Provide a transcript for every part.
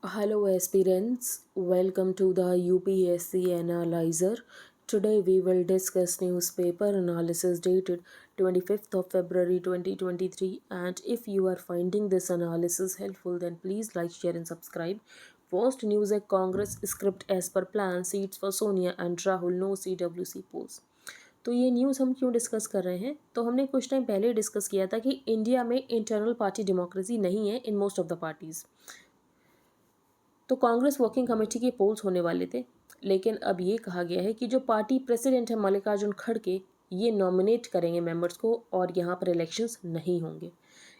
Hello, aspirants. Welcome to the UPSC Analyzer. Today, we will discuss newspaper analysis dated 25th of February 2023. And if you are finding this analysis helpful, then please like, share, and subscribe. First news at Congress script as per plan, seats for Sonia and Rahul, no CWC post. तो ये news हम क्यों discuss कर रहे हैं? तो हमने कुछ टाइम पहले डिस्कस किया था कि इंडिया में इंटरनल पार्टी डेमोक्रेसी नहीं है in most of the parties. तो कांग्रेस वर्किंग कमेटी के पोल्स होने वाले थे, लेकिन अब ये कहा गया है कि जो पार्टी प्रेसिडेंट है मल्लिकार्जुन खड़गे, ये नॉमिनेट करेंगे मेंबर्स को और यहाँ पर इलेक्शंस नहीं होंगे।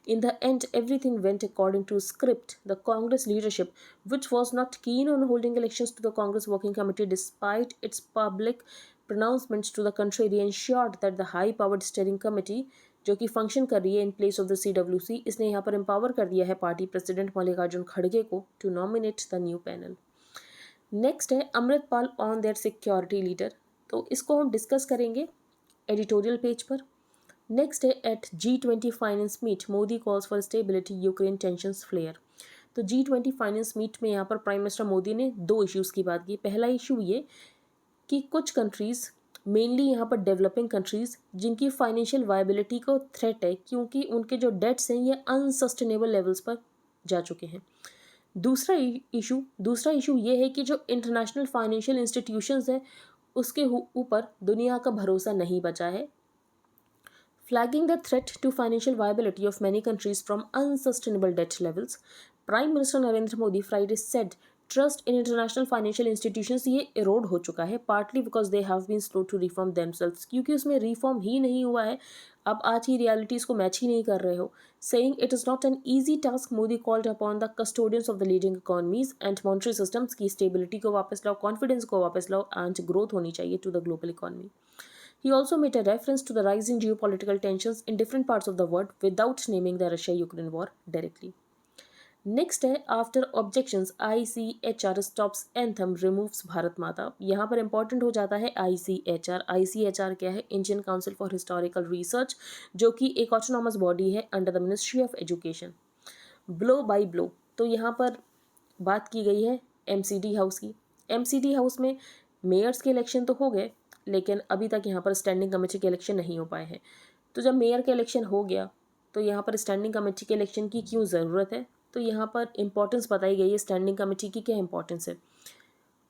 In the end, everything went according to script. The Congress leadership, which was not keen on holding elections to the Congress Working Committee despite its public pronouncements to the contrary, ensured that the high-powered steering committee, जो कि function कर रही है in place of the CWC, इसने यहाँ पर empower कर दिया है पार्टी प्रेसिडेंट मल्लिकार्जुन खड़गे को to nominate the new panel. Next है Amritpal on their security leader, तो इसको हम डिस्कस करेंगे एडिटोरियल पेज पर। नेक्स्ट है at G20 finance meet Modi calls for stability Ukraine tensions flare. तो G20 फाइनेंस मीट में यहाँ पर प्राइम मिनिस्टर मोदी ने दो इश्यूज़ की बात की। पहला इशू ये कि कुछ कंट्रीज़, मेनली यहाँ पर डेवलपिंग कंट्रीज़, जिनकी फाइनेंशियल वायबिलिटी को थ्रेट है क्योंकि उनके जो डेट्स हैं ये अनसस्टेनेबल लेवल्स पर जा चुके हैं। दूसरा इशू ये है कि जो इंटरनेशनल फाइनेंशियल इंस्टीट्यूशंस है उसके ऊपर दुनिया का भरोसा नहीं बचा है, flagging the threat to financial viability of many countries from unsustainable debt levels. Prime Minister Narendra Modi Friday said trust in international financial institutions ये erode हो चुका है, partly because they have been slow to reform themselves, क्योंकि उसमें reform ही नहीं हुआ है, अब आज की realities को match ही नहीं कर रहे हो। Saying it is not an easy task, Modi called upon the custodians of the leading economies and monetary systems की stability को वापस लाओ, confidence को वापस लाओ and growth होनी चाहिए to the global economy. He also made a reference to the rising geopolitical tensions in different parts of the world without naming the Russia-Ukraine war directly. Next है after objections ICHR stops anthem removes Bharat Mata. यहाँ पर important हो जाता है ICHR क्या है? Indian council for historical research, जो कि एक ऑटोनॉमस बॉडी है under the ministry of education. Blow by blow, तो यहाँ पर बात की गई है MCD हाउस की। MCD हाउस में मेयर्स के इलेक्शन तो हो गए, लेकिन अभी तक यहाँ पर स्टैंडिंग कमेटी के इलेक्शन नहीं हो पाए हैं। तो जब मेयर का इलेक्शन हो गया तो यहाँ पर स्टैंडिंग कमेटी के इलेक्शन की क्यों ज़रूरत है? तो यहाँ पर इंपॉर्टेंस बताई गई है स्टैंडिंग कमेटी की, क्या इंपॉर्टेंस है।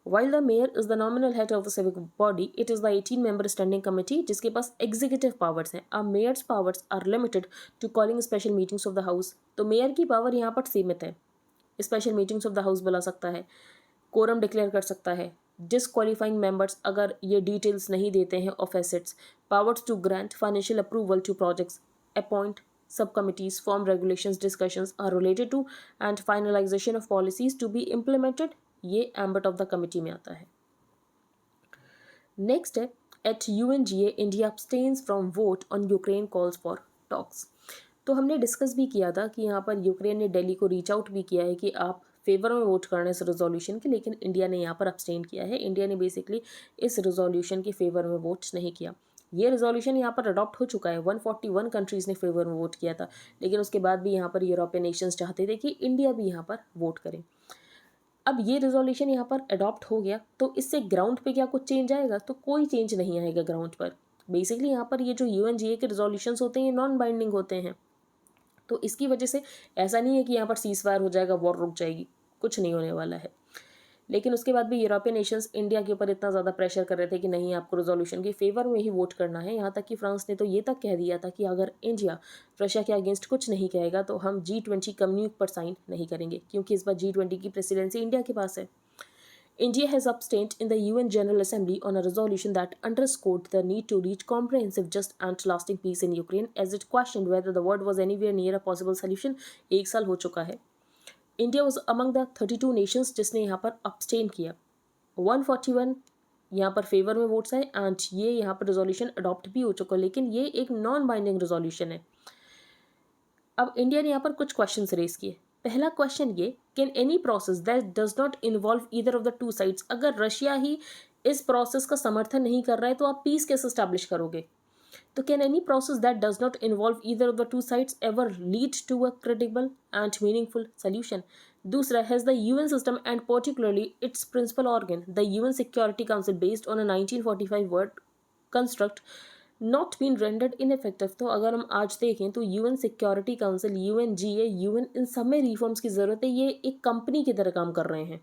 While the mayor is the nominal head of the civic body, it is the 18-member standing committee जिसके पास executive powers हैं। अब mayor's powers are limited to calling special meetings of the house। तो mayor की power यहाँ पर सीमित है, special meetings of the house बुला सकता है, कोरम डिक्लेयर कर सकता है, डिसक्वालीफाइंग मेंबर्स अगर ये डिटेल्स नहीं देते हैं of assets, powers to grant financial approval to projects, appoint sub committees, form regulations, discussions are related to and finalisation of policies to be implemented, ये एम्बट ऑफ द कमिटी में आता है। Next है at UNGA India abstains from vote on Ukraine calls for talks. तो हमने discuss भी किया था कि यहाँ पर यूक्रेन ने दिल्ली को रीच आउट भी किया है कि आप फेवर में वोट करना इस रेजोल्यूशन के, लेकिन इंडिया ने यहाँ पर अब्सटेन किया है। इंडिया ने बेसिकली इस रेजोल्यूशन के फेवर में वोट नहीं किया। ये रेजोल्यूशन यहाँ पर अडॉप्ट हो चुका है, 141 कंट्रीज़ ने फेवर में वोट किया था, लेकिन उसके बाद भी यहाँ पर यूरोपियन नेशंस चाहते थे कि इंडिया भी यहाँ पर वोट करे। अब ये रेजोल्यूशन यहाँ पर अडॉप्ट हो गया तो इससे ग्राउंड पे क्या कुछ चेंज आएगा? तो कोई चेंज नहीं आएगा ग्राउंड पर। बेसिकली यहाँ पर ये जो UNGA के रेजोल्यूशंस होते हैं ये नॉन बाइंडिंग होते हैं, तो इसकी वजह से ऐसा नहीं है कि यहाँ पर सीज़फायर हो जाएगा, वॉर रुक जाएगी, कुछ नहीं होने वाला है। लेकिन उसके बाद भी यूरोपियन नेशंस इंडिया के ऊपर इतना ज़्यादा प्रेशर कर रहे थे कि नहीं, आपको रेजोल्यूशन के फेवर में ही वोट करना है। यहाँ तक कि फ्रांस ने तो ये तक कह दिया था कि अगर इंडिया रशिया के अगेंस्ट कुछ नहीं कहेगा तो हम G20 कम्युनिक पर साइन नहीं करेंगे, क्योंकि इस बार G20 की प्रेसिडेंसी इंडिया के पास है। India has abstained in the UN General Assembly on a resolution that underscored the need to reach comprehensive, just and lasting peace in Ukraine, as it questioned whether the world was anywhere near a possible solution। एक साल हो चुका है। India was among the 32 Nations जिसने यहाँ पर abstain किया। 141 यहाँ पर फेवर में वोट्स आए एंड ये यहाँ पर रेजोल्यूशन अडॉप्ट भी हो चुका है, लेकिन ये एक नॉन बाइंडिंग रेजोल्यूशन है। अब इंडिया ने यहाँ पर कुछ क्वेश्चन रेज किए। पहला क्वेश्चन ये, can any process that does not involve either of the two sides, अगर रशिया ही इस प्रोसेस का समर्थन नहीं कर रहा है तो आप पीस कैसे स्टैब्लिश करोगे? तो can any process that does not involve either of the two sides ever lead to a credible and meaningful solution? दूसरा, has the UN system and particularly its principal organ the UN security council based on a 1945 world construct not been rendered ineffective. तो अगर हम आज देखें तो UN security council, UNGA, UN, इन सब में रिफॉर्म्स की ज़रूरत है। ये एक कंपनी की तरह काम कर रहे हैं।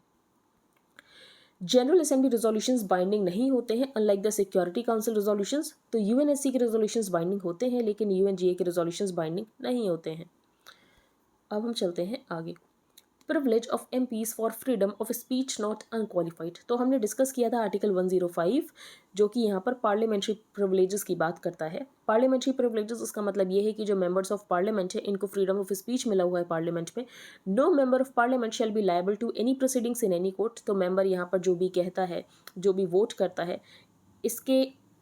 जनरल असेंबली रेजोल्यूशंस बाइंडिंग नहीं होते हैं unlike the security council resolutions. तो यूएनएससी के रेजोल्यूशंस बाइंडिंग होते हैं लेकिन यूएनजीए के रेजोल्यूशंस बाइंडिंग नहीं होते हैं। अब हम चलते हैं आगे। Privilege of MPs for freedom of speech not unqualified. तो हमने डिस्कस किया था आर्टिकल 105 जो कि यहाँ पर पार्लियामेंट्री प्रिविलेजेस की बात करता है। पार्लियामेंट्री प्रिविलेजेस, उसका मतलब ये है कि जो मेंबर्स ऑफ पार्लियामेंट है इनको फ्रीडम ऑफ स्पीच मिला हुआ है पार्लियामेंट में। No member of parliament shall be liable to any proceedings in any court. तो मेंबर यहाँ पर जो भी कहता है, जो भी वोट करता है,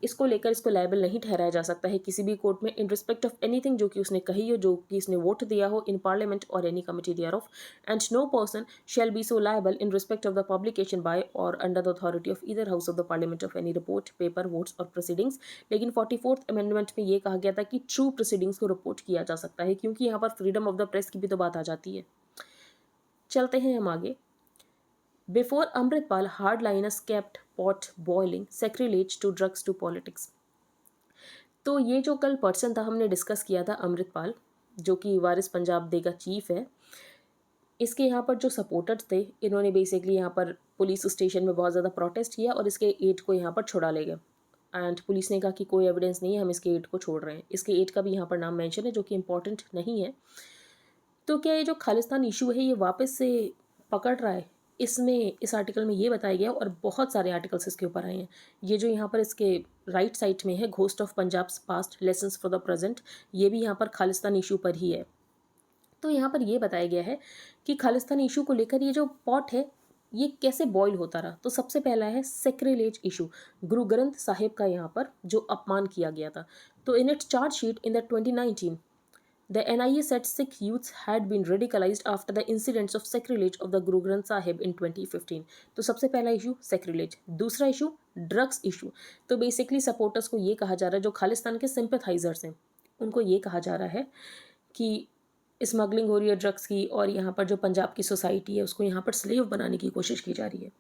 इसको लेकर इसको लायबल नहीं ठहराया जा सकता है किसी भी कोर्ट में इन रिस्पेक्ट ऑफ एनीथिंग जो कि उसने कही हो, जो कि इसने वोट दिया हो in parliament or any committee thereof. And no person shall be so liable in respect of the publication by or under the authority of either house of the parliament of any report, paper, votes or proceedings. लेकिन 44th amendment में ये कहा गया था कि true proceedings को report किया जा सकता है, क्योंकि यहाँ पर फ्रीडम ऑफ द प्रेस की भी तो बात आ जाती है। चलते हैं हम आगे। Before Amritpal, hardliners kept pot boiling, sacrilege to drugs to politics। तो ये जो कल पर्सन था हमने डिस्कस किया था, अमृतपाल, जो कि वारिस पंजाब डे का चीफ है। इसके यहाँ पर जो सपोर्टर्स थे, इन्होंने बेसिकली यहाँ पर पुलिस स्टेशन में बहुत ज़्यादा प्रोटेस्ट किया और इसके एड को यहाँ पर छुड़ा ले गए। एंड पुलिस ने कहा कि कोई एविडेंस नहीं है, हम इसके एड को छोड़ रहे हैं। इसके एड का भी यहाँ पर नाम मेंशन है जो कि इंपॉर्टेंट नहीं है। तो क्या ये जो खालिस्तान इशू है ये वापस से पकड़ रहा है? इसमें इस आर्टिकल में ये बताया गया और बहुत सारे आर्टिकल्स इसके ऊपर आए हैं। ये जो यहाँ पर इसके राइट साइड में है, ghost of Punjab past lessons for the present, ये भी यहाँ पर खालिस्तान इशू पर ही है। तो यहाँ पर ये बताया गया है कि खालिस्तान इशू को लेकर ये जो पॉट है ये कैसे बॉयल होता रहा। तो सबसे पहला है सेक्रेलेज इशू, गुरु ग्रंथ साहिब का यहाँ पर जो अपमान किया गया था। तो in its charge sheet in the 2019 the NIA said Sikh youths had been radicalized after the incidents of sacrilege of the Guru Granth Sahib in 2015। तो सबसे पहला इशू सेक्रिलेज। दूसरा इशू ड्रग्स इशू। तो बेसिकली सपोर्टर्स को ये कहा जा रहा है, जो खालिस्तान के सिंपैथाइजर्स हैं उनको ये कहा जा रहा है कि स्मगलिंग हो रही है ड्रग्स की, और यहाँ पर जो पंजाब की सोसाइटी है उसको यहाँ पर स्लेव बनाने की कोशिश की जा रही है।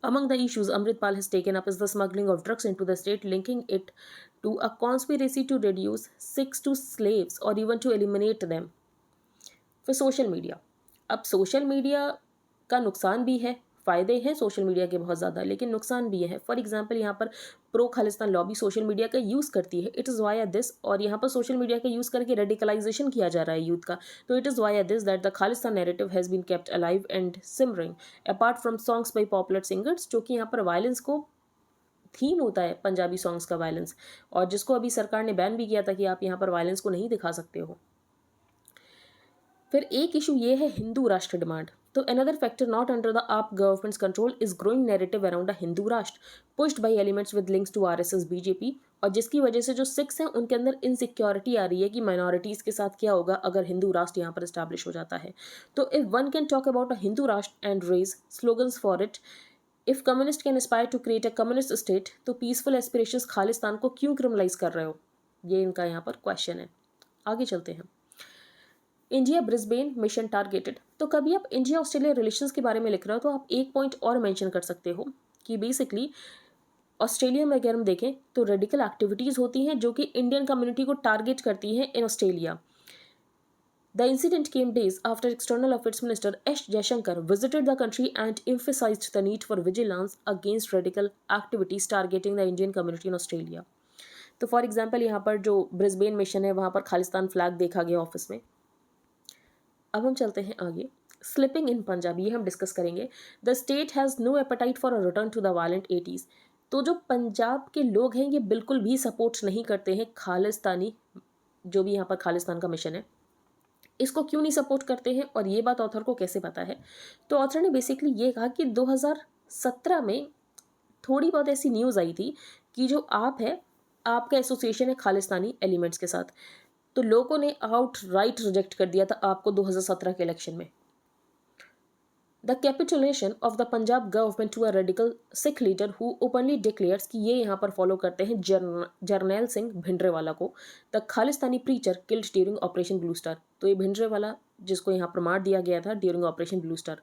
Among the issues Amritpal has taken up is the smuggling of drugs into the state, linking it to a conspiracy to reduce Sikhs to slaves or even to eliminate them। फिर social media. अब social media का नुकसान भी है, फ़ायदे हैं social media के बहुत ज़्यादा, लेकिन नुकसान भी है। फॉर एग्जांपल यहाँ पर pro Khalistan lobby social media का यूज़ करती है, इट इज़ वाया दिस, और यहाँ पर सोशल मीडिया का यूज़ करके रेडिकलाइजेशन किया जा रहा है यूथ का। तो it is via this that the Khalistan narrative has been kept alive and simmering apart from songs by popular singers, जो कि यहाँ पर वायलेंस को थीम होता है, पंजाबी सॉन्ग्स का वायलेंस, और जिसको अभी सरकार ने बैन भी किया था कि आप यहाँ पर वायलेंस को नहीं दिखा सकते हो। फिर एक इशू ये है हिंदू राष्ट्र डिमांड। तो another factor not under the AAP government's control is growing narrative around a Hindu Rashtra pushed by elements with links to RSS BJP, और जिसकी वजह से जो सिख्स हैं उनके अंदर इनसिक्योरिटी आ रही है कि माइनॉरिटीज़ के साथ क्या होगा अगर हिंदू राष्ट्र यहाँ पर इस्टेब्लिश हो जाता है। तो if one can talk about a Hindu Rashtra and raise slogans for it, if communist can aspire to create a communist state, तो पीसफुल एस्पिरेशंस खालिस्तान को क्यों क्रिमिनलाइज कर रहे हो, ये इनका यहाँ पर क्वेश्चन है। आगे चलते हैं। India Brisbane mission targeted. तो कभी आप इंडिया ऑस्ट्रेलिया रिलेशंस के बारे में लिख रहे हो तो आप एक पॉइंट और मेंशन कर सकते हो कि बेसिकली ऑस्ट्रेलिया में अगर हम देखें तो रेडिकल एक्टिविटीज़ होती हैं जो कि इंडियन कम्युनिटी को टारगेट करती हैं in Australia. The incident came days after External Affairs Minister S. Jaishankar visited the country and emphasized the need for vigilance against radical activities targeting the Indian community in Australia। तो for example यहाँ पर जो Brisbane mission है वहाँ पर Khalistan flag देखा गया office में। अब हम चलते हैं आगे। स्लिपिंग इन पंजाब, ये हम डिस्कस करेंगे। The state has no appetite for a return to the violent 80s। तो जो पंजाब के लोग हैं ये बिल्कुल भी सपोर्ट नहीं करते हैं खालिस्तानी, जो भी यहाँ पर खालिस्तान का मिशन है इसको क्यों नहीं सपोर्ट करते हैं, और ये बात ऑथर को कैसे पता है। तो ऑथर ने बेसिकली ये कहा कि 2017 में थोड़ी बहुत ऐसी न्यूज़ आई थी कि जो आप है, आपका एसोसिएशन है खालिस्तानी एलिमेंट्स के साथ, तो लोगों ने आउट राइट रिजेक्ट कर दिया था आपको 2017 के इलेक्शन में। The capitulation of the Punjab government to a radical Sikh leader who openly declares कि ये यहाँ पर फॉलो करते हैं जर्नैल सिंह भिंडरेवाला को। The Khalistani preacher killed during operation blue star. तो ये भिंडरेवाला जिसको यहाँ पर मार दिया गया था during operation blue star.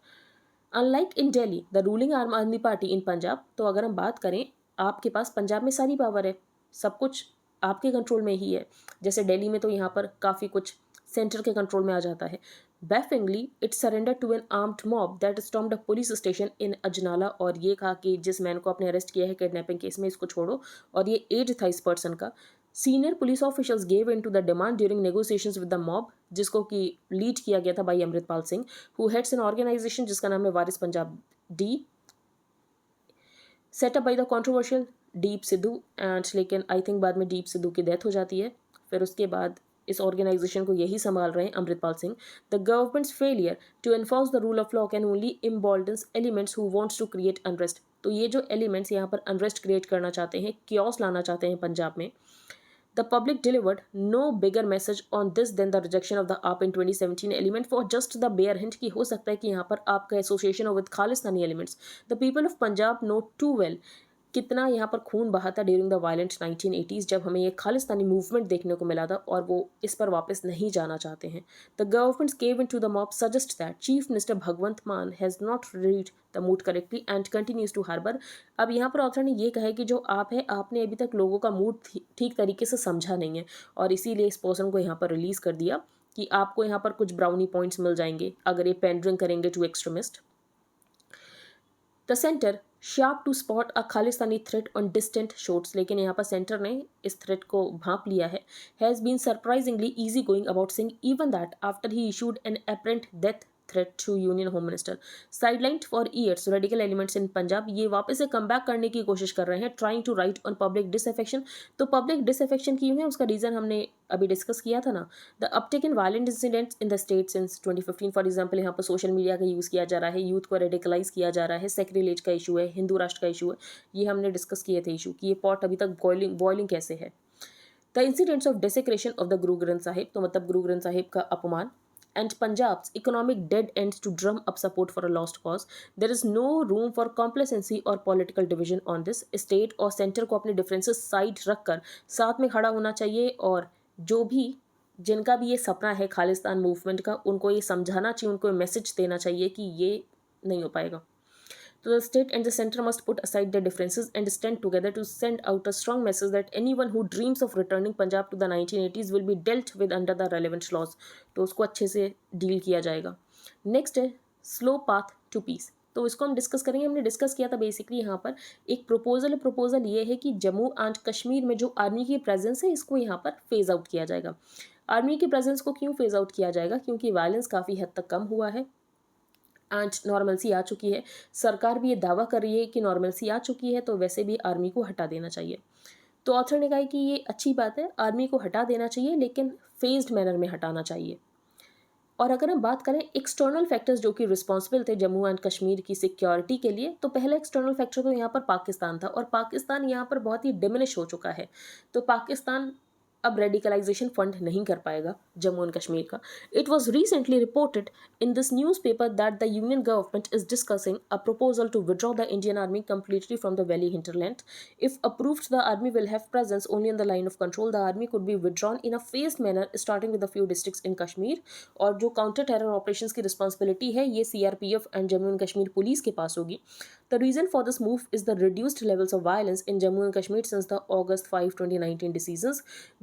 Unlike in Delhi the ruling आम आदमी पार्टी इन पंजाब। तो अगर हम बात करें, आपके पास पंजाब में सारी पावर है, सब कुछ आपके कंट्रोल में ही है। जैसे दिल्ली में तो यहाँ पर काफ़ी कुछ सेंटर के कंट्रोल में आ जाता है। Bafflingly, it surrendered to an armed mob that stormed a police station in Ajnala. और ये कहा कि जिस मैन को आपने अरेस्ट किया है किडनैपिंग केस में, इसको छोड़ो। और ये एज था इस पर्सन का। Senior police officials gave in to the demand during negotiations with the mob, जिसको कि लीड किया गया था by Amritpal Singh, who heads an organisation जिसका नाम है Waris Punjab De, set up by the controversial Deep Sidhu and. लेकिन आई थिंक बाद में डीप सिद्धू की डेथ हो जाती है। फिर उसके बाद इस ऑर्गेनाइजेशन को यही संभाल रहे हैं Amritpal Singh. The government's failure to enforce the rule of law can only emboldens elements who wants to create unrest. तो ये जो एलिमेंट्स यहाँ पर अनरेस्ट क्रिएट करना चाहते हैं, क्योस लाना चाहते हैं पंजाब में। The public delivered no bigger message on this than the rejection of the AAP in 2017 element for just the bare hint कि हो सकता है कि यहाँ पर आपका association with Khalistani elements. The people of Punjab know too well कितना यहाँ पर खून बहा था ड्यूरिंग द वायलेंट 1980s, जब हमें ये खालिस्तानी मूवमेंट देखने को मिला था, और वो इस पर वापस नहीं जाना चाहते हैं। The government's gave in to the mob suggest that chief minister Bhagwant Mann has not read the mood correctly and continues to harbour. अब यहाँ पर ऑथर ने ये कहा है कि जो आप है, आपने अभी तक लोगों का मूड ठीक तरीके से समझा नहीं है, और इसीलिए इस पर्सन को यहाँ पर रिलीज़ कर दिया कि आपको यहाँ पर कुछ ब्राउनी पॉइंट्स मिल जाएंगे अगर ये पेंडरिंग करेंगे to extremist. The centre sharp to spot a Khalistani threat on distant shots. लेकिन यहाँ पर सेंटर ने इस थ्रेट को भांप लिया है। Has been surprisingly easy going about Singh even that after he issued an apparent death threat to union home minister. Sidelined for years radical elements in Punjab, ये वापस से कम बैक करने की कोशिश कर रहे हैं, trying to ride on public disaffection. तो पब्लिक डिसअफेक्शन क्यों है, उसका रीज़न हमने अभी डिस्कस किया था ना। The Uptake in violent incidents in the state since 2015। For example, यहाँ पर सोशल मीडिया का यूज़ किया जा रहा है, यूथ को रेडिकलाइज किया जा रहा है, सेक्रिलेज का इशू है, हिंदू राष्ट्र का इशू है। ये हमने डिस्कस किए थे इशू कि ये पॉट अभी तक बॉइलिंग कैसे है। The incidents of desecration of the Guru Granth Sahib, तो मतलब गुरु ग्रंथ साहिब का अपमान, and Punjab's economic dead ends to drum up support for a lost cause. There is no room for complacency or political division on this. State और center को अपने differences side रख कर साथ में खड़ा होना चाहिए, और जो भी जिनका भी ये सपना है खालिस्तान मूवमेंट का, उनको ये समझाना चाहिए, उनको ये मैसेज देना चाहिए कि ये नहीं हो पाएगा। So the state and the center must put aside their differences and stand together to send out a strong message that anyone who dreams of returning Punjab to the 1980s will be dealt with under the relevant laws. तो उसको अच्छे से deal किया जाएगा। Next है slow path to piece. तो इसको हम डिस्कस करेंगे। हमने डिस्कस किया था बेसिकली यहाँ पर एक प्रपोजल ये है कि जम्मू एंड कश्मीर में जो आर्मी की प्रेजेंस है, इसको यहाँ पर फेज आउट किया जाएगा। आर्मी की प्रेजेंस को क्यों फेज आउट किया जाएगा, क्योंकि वायलेंस काफ़ी हद तक कम हुआ है एंड नॉर्मलसी आ चुकी है। सरकार भी ये दावा कर रही है कि नॉर्मलसी आ चुकी है, तो वैसे भी आर्मी को हटा देना चाहिए। तो ऑथर ने कहा कि ये अच्छी बात है, आर्मी को हटा देना चाहिए, लेकिन फेज्ड मैनर में हटाना चाहिए। और अगर हम बात करें एक्सटर्नल फैक्टर्स जो कि रिस्पॉन्सिबल थे जम्मू एंड कश्मीर की सिक्योरिटी के लिए, तो पहला एक्सटर्नल फैक्टर तो यहाँ पर पाकिस्तान था, और पाकिस्तान यहाँ पर बहुत ही डिमिनिश हो चुका है। तो पाकिस्तान अब रेडिकलाइजेशन फंड नहीं कर पाएगा जम्मू एंड कश्मीर का। It was recently reported in this news paper that the union government is discussing a proposal to withdraw the Indian Army completely from the Valley hinterland. If approved, the army will have presence only in the line of control. The army could be withdrawn in a phased manner, starting with a few districts in Kashmir. और जो counter terror operations की responsibility है, ये CRPF and Jammu and Kashmir police के पास होगी। The reason for this move is the reduced levels of violence in Jammu and Kashmir since the August 5, 2019 decisions.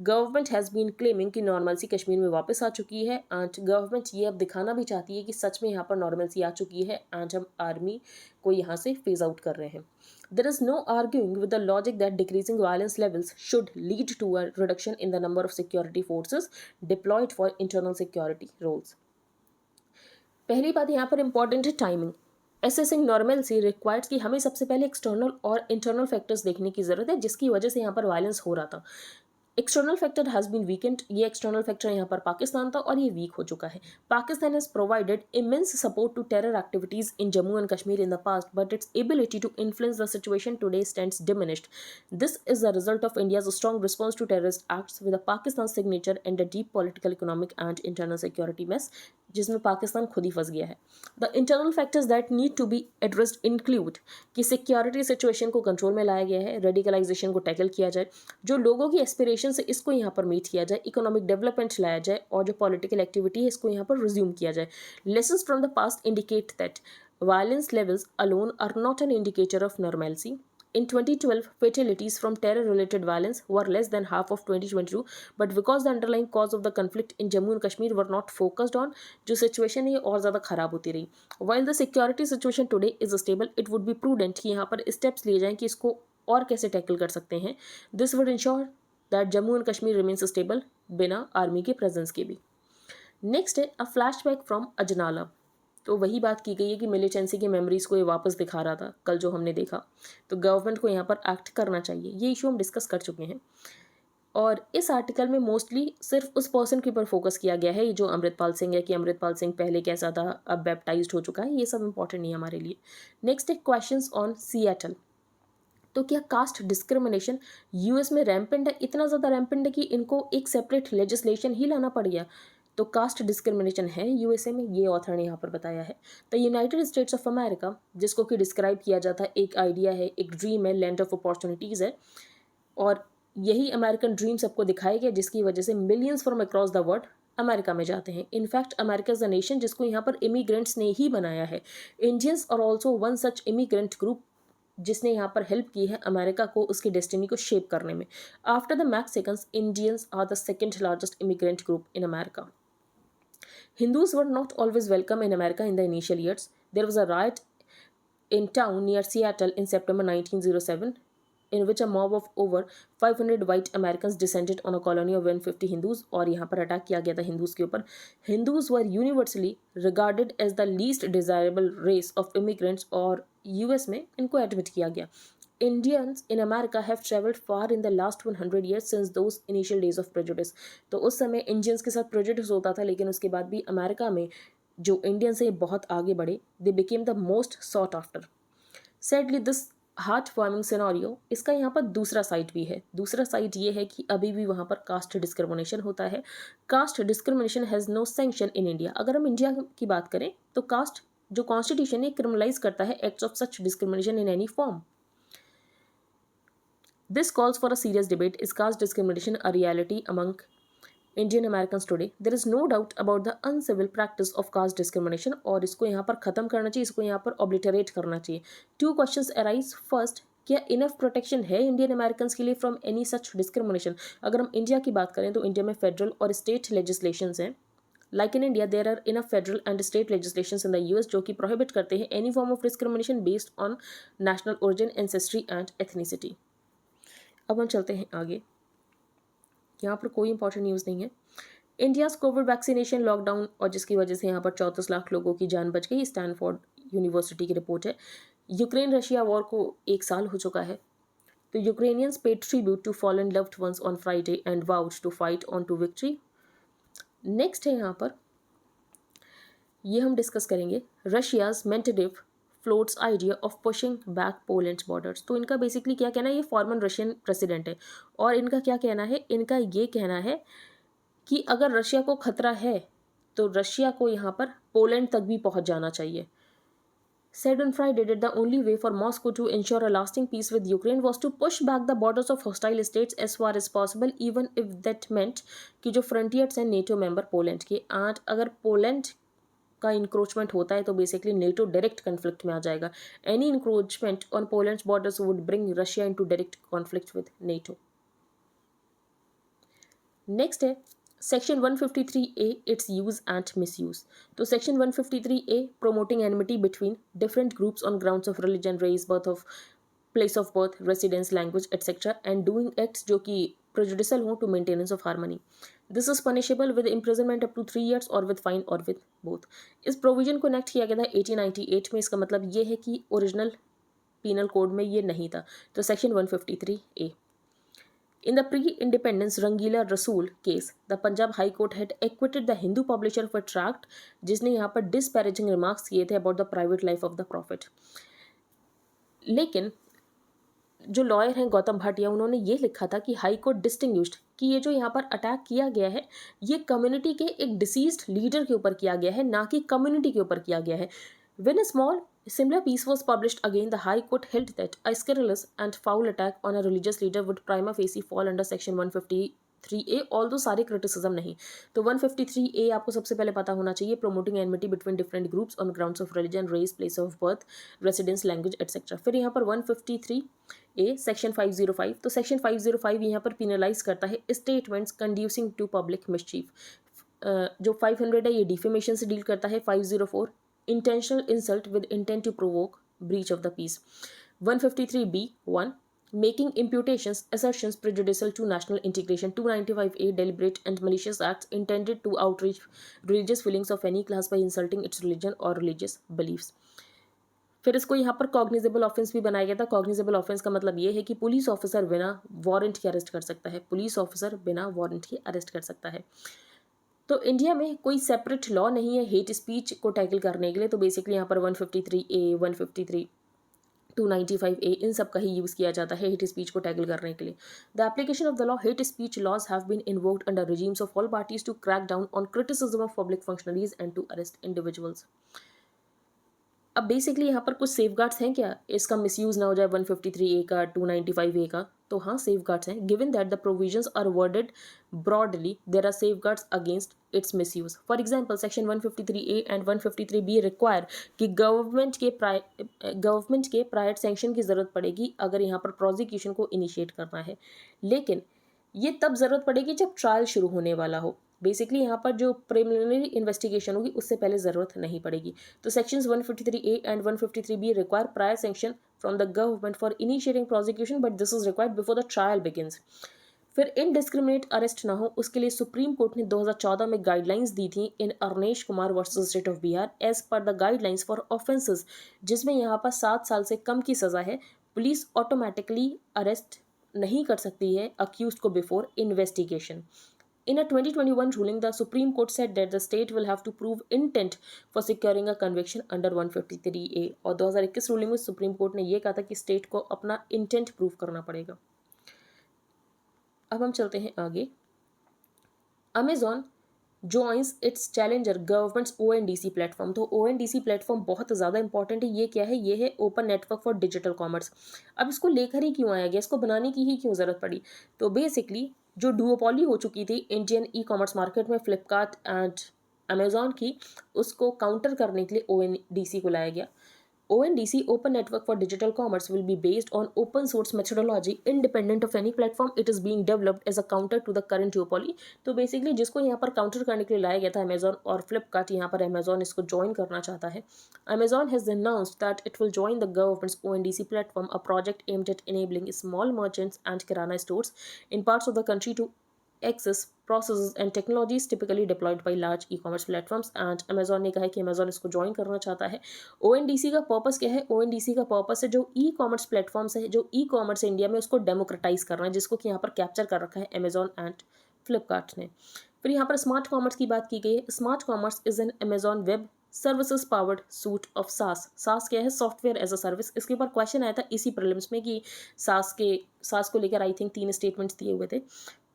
Government has been claiming कि normalcy Kashmir में वापस आ चुकी है, एंड गवर्नमेंट ये अब दिखाना भी चाहती है कि सच में यहाँ पर नॉर्मलसी आ चुकी है, एंड हम आर्मी को यहाँ से फेज आउट कर रहे हैं। There is no arguing with the logic that decreasing violence levels should lead to a reduction in the number of security forces deployed for internal security roles. पहली बात यहाँ पर इंपॉर्टेंट है टाइमिंग। असेसिंग नॉर्मलसी रिक्वायर्स कि हमें सबसे पहले external और इंटरनल फैक्टर्स देखने की ज़रूरत है, जिसकी वजह से यहाँ पर वायलेंस हो रहा था। External factor has been weakened, ये एक्सटर्नल फैक्टर यहाँ पर पाकिस्तान था और ये वीक हो चुका है. Pakistan has provided immense support to terror activities in Jammu and Kashmir in the past, but its ability to influence the situation today stands diminished. This is the result of India's strong response to terrorist acts with a Pakistan signature and a deep political, economic and internal security mess जिसमें पाकिस्तान खुद ही फंस गया है. The internal factors that need to be addressed include कि security situation को control में लाया गया है, रेडिकलाइजेशन को टैकल किया जाए, जो लोगों की एस्पिरेशन से इसको यहाँ पर मीट किया जाए, इकोनॉमिक डेवलपमेंट लाया जाए और जो पॉलिटिकल एक्टिविटी है इसको यहाँ पर रिज्यूम किया जाए. Lessons from the past indicate that violence levels alone are not an indicator of normalcy. In 2012, fatalities from terror-related violence were less than half of 2022, but because the underlying cause of the conflict in Jammu and Kashmir were not focused on, जो situation है ये और ज़्यादा खराब होती रही. While the security situation today is stable, it would be prudent कि यहाँ पर steps लिए जाएं कि इसको और कैसे टैकल कर सकते हैं. This would ensure that Jammu and Kashmir remains stable बिना आर्मी के प्रेजेंस के भी. नेक्स्ट है अ फ्लैशबैक फ्रॉम अजनाला. तो वही बात की गई है कि मिलिटेंसी की मेमोरीज़ को ये वापस दिखा रहा था कल जो हमने देखा. तो गवर्नमेंट को यहाँ पर एक्ट करना चाहिए, ये इशू हम डिस्कस कर चुके हैं. और इस आर्टिकल में मोस्टली सिर्फ उस पर्सन के ऊपर फोकस किया गया है जो अमृतपाल सिंह है, कि अमृतपाल सिंह पहले कैसा था, अब बैप्टाइज्ड हो चुका है. ये सब इंपॉर्टेंट नहीं है हमारे लिए. नेक्स्ट है क्वेश्चंस ऑन सिएटल. तो क्या कास्ट डिस्क्रिमिनेशन यूएस में रैम्पेंट है, इतना ज़्यादा रैम्पेंट है कि इनको एक सेपरेट लेजिस्लेशन ही लाना पड़ गया. तो कास्ट डिस्क्रिमिनेशन है यूएसए में, ये ऑथर ने यहाँ पर बताया है. The United states of America, जिसको कि डिस्क्राइब किया जाता है एक आइडिया है, एक ड्रीम है, लैंड ऑफ अपॉर्चुनिटीज़ है, और यही अमेरिकन ड्रीम सबको दिखाया गया जिसकी वजह से millions from across the world America में जाते हैं. In fact America is a nation जिसको यहाँ पर इमिग्रेंट्स ने ही बनाया है. Indians are also one such immigrant group जिसने यहाँ पर हेल्प की है अमेरिका को उसकी डेस्टिनी को शेप करने में. After the Mexicans, Indians are the second largest immigrant group in America. Hindus were not always welcome in America in the initial years. There was a riot in town near Seattle in September 1907 in which a mob of over 500 white Americans descended on a colony of 150 Hindus और यहाँ पर attack किया गया था Hindus के ऊपर. Hindus were universally regarded as the least desirable race of immigrants और US में इनको एडमिट किया गया. Indians in America have traveled far in the last 100 years since those initial days of prejudice. तो उस समय इंडियंस के साथ प्रेजुडिस होता था, लेकिन उसके बाद भी अमेरिका में जो इंडियंस है बहुत आगे बढ़े. They became the most sought after. Sadly this heart warming scenario, इसका यहाँ पर दूसरा साइड भी है. दूसरा साइड ये है कि अभी भी वहाँ पर कास्ट डिस्क्रिमिनेशन होता है. Caste discrimination has no sanction in India. अगर हम इंडिया की बात करें तो कास्ट जो कॉन्स्टिट्यूशन है क्रिमिनलाइज करता है acts of such discrimination in any form. This calls for a serious debate. Is caste discrimination a reality among Indian Americans today? There is no doubt about the uncivil practice of caste discrimination और इसको यहाँ पर ख़त्म करना चाहिए, इसको यहाँ पर obliterate करना चाहिए. Two questions arise. First, क्या इनफ प्रोटेक्शन है इंडियन अमेरिकन के लिए फ्रॉम एनी सच डिस्क्रिमिनेशन? अगर हम इंडिया की बात करें तो इंडिया में फेडरल और स्टेट लेजिस्लेशंस हैं. Like in India there are enough federal and state legislations in the US जो कि प्रोहिबिट करते हैं any form of discrimination based on national origin, ancestry and ethnicity. अब हम चलते हैं आगे. यहाँ पर कोई इंपॉर्टेंट न्यूज़ नहीं है. इंडियाज़ कोविड वैक्सीनेशन लॉकडाउन और जिसकी वजह से यहाँ पर 34 लाख लोगों की जान बच गई. स्टैनफोर्ड यूनिवर्सिटी की रिपोर्ट है. यूक्रेन रशिया वॉर को 1 साल हो चुका है. तो Ukrainians paid tribute to fallen loved ones on Friday and vowed to fight on to victory. Next है यहाँ पर ये हम डिस्कस करेंगे Russia's Medvedev floats idea of pushing back Poland's borders. तो इनका बेसिकली क्या कहना है, ये फॉर्मर रशियन प्रेसिडेंट है और इनका क्या कहना है, इनका ये कहना है कि अगर रशिया को खतरा है तो रशिया को यहाँ पर पोलैंड तक भी पहुँच जाना चाहिए. Said on Friday that the only way for Moscow to ensure a lasting peace with Ukraine was to push back the borders of hostile states as far as possible, even if that meant कि जो frontiers हैं NATO member Poland के. आज अगर Poland का encroachment होता है तो बेसिकली नेटो डायरेक्ट कॉन्फ्लिक्ट में आ जाएगा. Any encroachment on Poland's borders would bring Russia into direct conflict with NATO. Next है section 153A, it's use and misuse. तो section 153A promoting enmity between different groups on grounds of religion, race, birth of place of birth, residence, language etcetera and doing acts जो कि prejudicial हो to maintenance of harmony. This is punishable with imprisonment up to 3 years और with fine और with both. इस provision को enact किया गया था 1898 में. इसका मतलब ये है कि ओरिजिनल पीनल कोड में ये नहीं था. तो section 153A. In the pre-independence Rangila Rasool case, the Punjab High Court had acquitted the Hindu publisher of a tract जिसने यहाँ पर disparaging remarks किए थे about the private life of the prophet. लेकिन जो लॉयर हैं गौतम भाटिया, उन्होंने ये लिखा था कि हाई कोर्ट डिस्टिंग्विश्ड कि ये जो यहाँ पर अटैक किया गया है ये कम्युनिटी के एक डिसीज्ड लीडर के ऊपर किया गया है, ना कि कम्युनिटी के ऊपर किया गया है. When a small similar piece was published again, the High Court held that a scurrilous and foul attack on a religious leader would prima facie fall under section 153A, although सारे criticism नहीं. तो 153A आपको सबसे पहले पता होना चाहिए, promoting enmity between different groups on grounds of religion, race, place of birth, residence, language, etc. फिर यहाँ पर 153A सेक्शन 505, तो सेक्शन 505 यहाँ पर penalize करता है statements conducing to public mischief. जो 500 है ये डिफेमेशन से डील करता है. 504 intentional insult with intent to provoke breach of the peace. 153B1 making imputations, assertions prejudicial to national integration. 295A deliberate and malicious acts intended to outrage religious feelings of any class by insulting its religion or religious beliefs. फिर इसको यहाँ पर cognizable offence भी बनाया गया था. Cognizable offence का मतलब ये है कि पुलिस ऑफिसर बिना वारंट के अरेस्ट कर सकता है. पुलिस ऑफिसर बिना वारंट के अरेस्ट कर सकता है. तो इंडिया में कोई सेपरेट लॉ नहीं है हेट स्पीच को टैकल करने के लिए. तो बेसिकली यहाँ पर 153A 153 295A इन सब का ही यूज़ किया जाता है हेट स्पीच को टैकल करने के लिए. The application of the law hate speech laws have been invoked under regimes of all parties to crack down on criticism of public functionaries and to arrest individuals. अब basically यहाँ पर कुछ safe guards हैं क्या, इसका misuse ना हो जाए 153A का 295A का. तो हाँ सेफ गार्ड्स हैं. Given that the provisions are worded broadly there are safeguards against its misuse. For example section 153A and 153B require कि गवर्नमेंट के प्रायर सैंक्शन की ज़रूरत पड़ेगी अगर यहाँ पर प्रोसिक्यूशन को इनिशिएट करना है. लेकिन ये तब ज़रूरत पड़ेगी जब ट्रायल शुरू होने वाला हो. बेसिकली यहाँ पर जो प्रिलिमिनरी इन्वेस्टिगेशन होगी उससे पहले ज़रूरत नहीं पड़ेगी. तो sections 153A and 153B require prior sanction from the government for initiating prosecution, but this is required before the trial begins. फिर इनडिस्क्रिमिनेट अरेस्ट ना हो उसके लिए सुप्रीम कोर्ट ने 2014 में गाइडलाइंस दी थी in Arnesh Kumar versus state of Bihar. As per the guidelines for offences जिसमें यहाँ पर 7 साल से कम की सज़ा है, पुलिस ऑटोमेटिकली अरेस्ट नहीं कर सकती है अक्यूज को before investigation. In a 2021 ruling, the Supreme Court said that the state will have to prove intent for securing a conviction under 153A. और 2021 रूलिंग में सुप्रीम कोर्ट ने ये कहा था कि स्टेट को अपना इंटेंट प्रूव करना पड़ेगा. अब हम चलते हैं आगे. Amazon joins its challenger government's ONDC platform. तो ONDC प्लेटफॉर्म बहुत ज़्यादा इंपॉर्टेंट है. ये क्या है? ये है open network for digital commerce. अब इसको लेकर ही क्यों आया गया, इसको बनाने की ही क्यों ज़रूरत पड़ी? तो बेसिकली जो डुओपॉली हो चुकी थी इंडियन ई कॉमर्स मार्केट में फ्लिपकार्ट एंड अमेजॉन की, उसको काउंटर करने के लिए ONDC को लाया गया. ONDC, Open Network for Digital Commerce, will be based on open source methodology independent of any platform. It is being developed as a counter to the current duopoly. तो basically जिसको यहाँ पर काउंटर करने के लिए लाया गया था अमेजॉन और फ्लिपकार्ट, यहाँ पर अमेजॉन इसको ज्वाइन करना चाहता है. Amazon has announced that it will join the government's ONDC platform, a project aimed at enabling small merchants and kirana stores in parts of the country to access processes and technologies typically deployed by large e-commerce platforms. and Amazon ने कहा है कि Amazon इसको join करना चाहता है. ONDC का purpose क्या है? ONDC का पर्पस है जो ई कॉमर्स प्लेटफॉर्म्स है, जो ई कॉमर्स इंडिया में, उसको डेमोक्रेटाइज करना है, जिसको कि यहाँ पर कैप्चर कर रखा है Amazon एंड फ्लिपकार्ट ने. फिर यहाँ पर स्मार्ट कॉमर्स की बात की गई है. Smart commerce is an Amazon web services powered suite of SaaS. SaaS क्या है? Software as a service. इसके ऊपर क्वेश्चन आया था इसी प्रीलिम्स में कि सास को लेकर आई थिंक 3 स्टेटमेंट्स दिए हुए थे.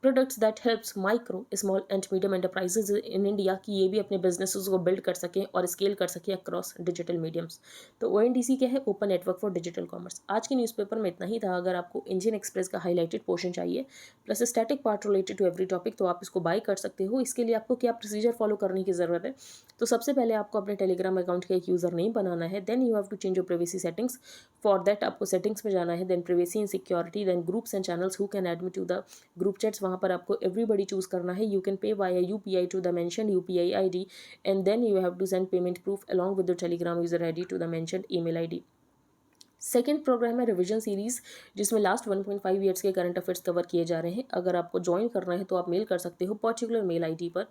Products that helps micro small and medium enterprises in India कि ये भी अपने बिजनेसेस को बिल्ड कर सकें और स्केल कर सकें अक्रॉस डिजिटल मीडियम्स. तो ONDC क्या है? Open network for digital commerce. आज के न्यूज़पेपर में इतना ही था. अगर आपको इंडियन एक्सप्रेस का हाईलाइटेड पोर्शन चाहिए plus static part related to every topic, तो आप इसको बाय कर सकते हो. इसके लिए आपको क्या प्रोसीजर फॉलो करने की ज़रूरत है? तो सबसे पहले आपको अपने टेलीग्राम अकाउंट का एक यूज़र नेम बनाना है. Then you have to change your privacy settings. For that आपको सेटिंग्स में जाना है. Then privacy and security, then groups and channels who can admit to the group chats. वहाँ पर आपको एवरीबडी चूज करना है. You can pay via UPI to the mentioned UPI ID and then you have to send payment proof along with the telegram user ID to the mentioned email ID. Second programme है revision series, जिसमें last 1.5 years के current affairs cover किए जा रहे हैं. अगर आपको join करना है तो आप मेल कर सकते हो पर्टिकुलर मेल ID पर.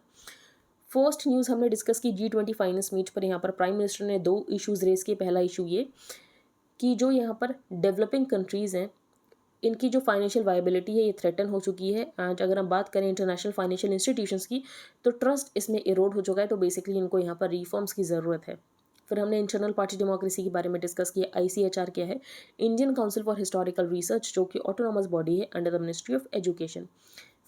फर्स्ट न्यूज़ हमने डिस्कस की G20 फाइनेंस मीट पर. यहाँ पर प्राइम मिनिस्टर ने 2 इशूज़ रेज किए. पहला इशू ये कि जो यहाँ पर डेवलपिंग कंट्रीज़ हैं इनकी जो फाइनेंशियल वायबिलिटी है ये थ्रेटन हो चुकी है। एंड अगर हम बात करें इंटरनेशनल फाइनेंशियल इंस्टीट्यूशंस की, तो ट्रस्ट इसमें इरोड हो चुका है। तो बेसिकली इनको यहाँ पर रिफॉर्म्स की ज़रूरत है। फिर हमने इंटरनल पार्टी डेमोक्रेसी के बारे में डिस्कस किया। ICHR क्या है? Indian council for historical research, जो कि ऑटोनॉमस बॉडी है under the ministry of education.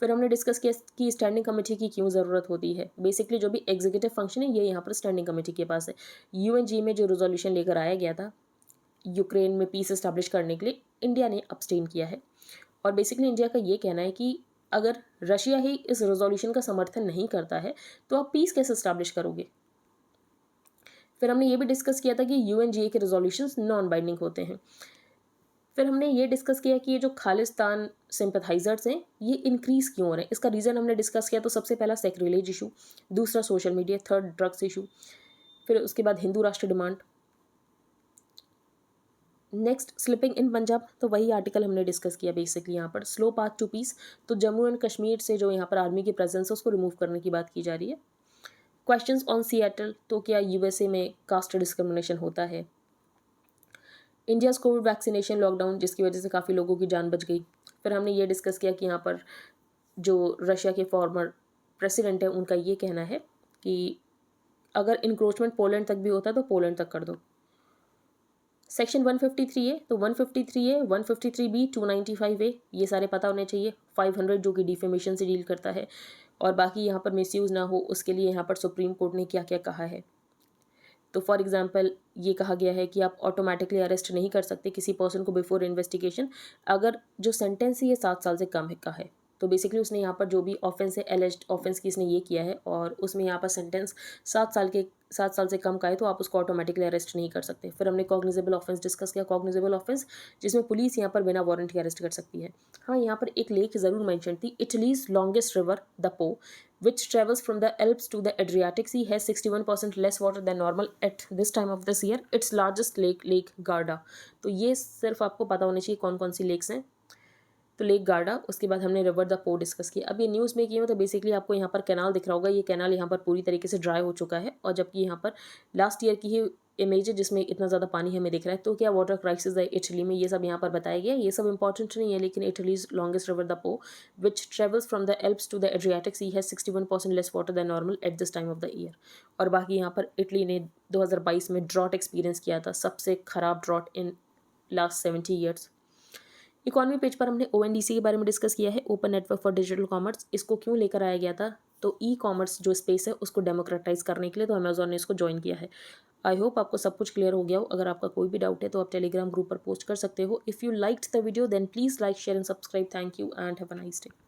फिर हमने डिस्कस किया कि स्टैंडिंग कमेटी की क्यों ज़रूरत होती है। बेसिकली जो भी एग्जीक्यूटिव फंक्शन है ये यहाँ पर स्टैंडिंग कमेटी के पास है। UNG में जो रेजोल्यूशन लेकर आया गया था यूक्रेन में पीस इस्टेब्लिश करने के लिए, इंडिया ने अब्सटेन किया है। और बेसिकली इंडिया का ये कहना है कि अगर रशिया ही इस रेजोल्यूशन का समर्थन नहीं करता है तो आप पीस कैसे इस्टेब्लिश करोगे। फिर हमने ये भी डिस्कस किया था कि UNGA के रेजोल्यूशंस नॉन बाइंडिंग होते हैं। फिर हमने ये डिस्कस किया कि ये जो खालिस्तान सिंपथाइजर्स हैं ये इंक्रीज़ क्यों हो रहे हैं। इसका रीज़न हमने डिस्कस किया। तो सबसे पहला सेक्रिलेज इशू, दूसरा social media, third drugs issue, फिर उसके बाद Hindu Rashtra demand, next slipping इन पंजाब। तो वही आर्टिकल हमने डिस्कस किया बेसिकली यहाँ पर। स्लो पाथ टू पीस, तो जम्मू एंड कश्मीर से जो यहाँ पर आर्मी की प्रेजेंस है उसको रिमूव करने की बात की जा रही है। क्वेश्चंस ऑन सिएटल, तो क्या USA में कास्ट डिस्क्रिमिनेशन होता है। इंडियाज़ कोविड वैक्सीनेशन लॉकडाउन, जिसकी वजह से काफ़ी लोगों की जान बच गई। फिर हमने ये डिस्कस किया कि यहाँ पर जो रशिया के फॉर्मर प्रेसिडेंट है उनका ये कहना है कि अगर इंक्रोचमेंट पोलैंड तक भी होता है तो पोलैंड तक कर दो। सेक्शन 153 है, तो 153 है, 153B, 295A ये सारे पता होने चाहिए। 500 जो कि डिफेमेशन से डील करता है, और बाकी यहाँ पर मिसयूज़ ना हो उसके लिए यहाँ पर सुप्रीम कोर्ट ने क्या क्या कहा है। तो फॉर एग्जांपल ये कहा गया है कि आप ऑटोमेटिकली अरेस्ट नहीं कर सकते किसी पर्सन को बिफोर इन्वेस्टिगेशन अगर जो सेंटेंस है ये 7 साल से कम का है। तो बेसिकली उसने यहाँ पर जो भी ऑफेंस है, एलिज्ड ऑफेंस की इसने ये किया है और उसमें यहाँ पर सेंटेंस 7 साल से कम का है, तो आप उसको ऑटोमेटिकली अरेस्ट नहीं कर सकते। फिर हमने कॉग्निजेबल ऑफेंस डिस्कस किया। कॉग्निजेबल ऑफेंस जिसमें पुलिस यहाँ पर बिना वारंट के अरेस्ट कर सकती है। हाँ, यहाँ पर एक लेक ज़रूर मेंशन थी। इटलीज लॉन्गेस्ट रिवर द पो which travels from the Alps to the Adriatic Sea has 61% less water than normal at this time of this year. Its largest lake Garda। तो ये सिर्फ आपको पता होना चाहिए कौन कौन सी लेक्स हैं। तो लेक गार्डा, उसके बाद हमने रिवर द पो डिस्कस किया। अब ये न्यूज़ में किया तो बेसिकली आपको यहाँ पर कैनाल दिख रहा होगा। ये कैनाल यहाँ पर पूरी तरीके से ड्राई हो चुका है, और जबकि यहाँ पर लास्ट ईयर की ही इमेज है जिसमें इतना ज़्यादा पानी हमें दिख रहा है। तो क्या वाटर क्राइसिस है इटली में, ये सब यहाँ पर बताया गया। ये सब इंपॉर्टेंट नहीं है, लेकिन Italy's longest river the Po which travels from the Alps to the Adriatic sea has 61% less water than normal at this time of the year. और बाकी यहाँ पर इटली ने 2022 में ड्रॉट एक्सपीरियंस किया था, सबसे खराब drought in last 70 years. Economy page पर हमने ONDC के बारे में डिस्कस किया है, open network for digital commerce. इसको क्यों लेकर आया गया था, तो कॉमर्स जो स्पेस है उसको डेमोक्रेटाइज करने के लिए, तो अमेजोन ने इसको ज्वाइन किया है। आई होप आपको सब कुछ क्लियर हो गया हो। अगर आपका कोई भी डाउट है तो आप टेलीग्राम ग्रुप पर पोस्ट कर सकते हो। If you liked the video then please like, share and subscribe. Thank you and have a nice day.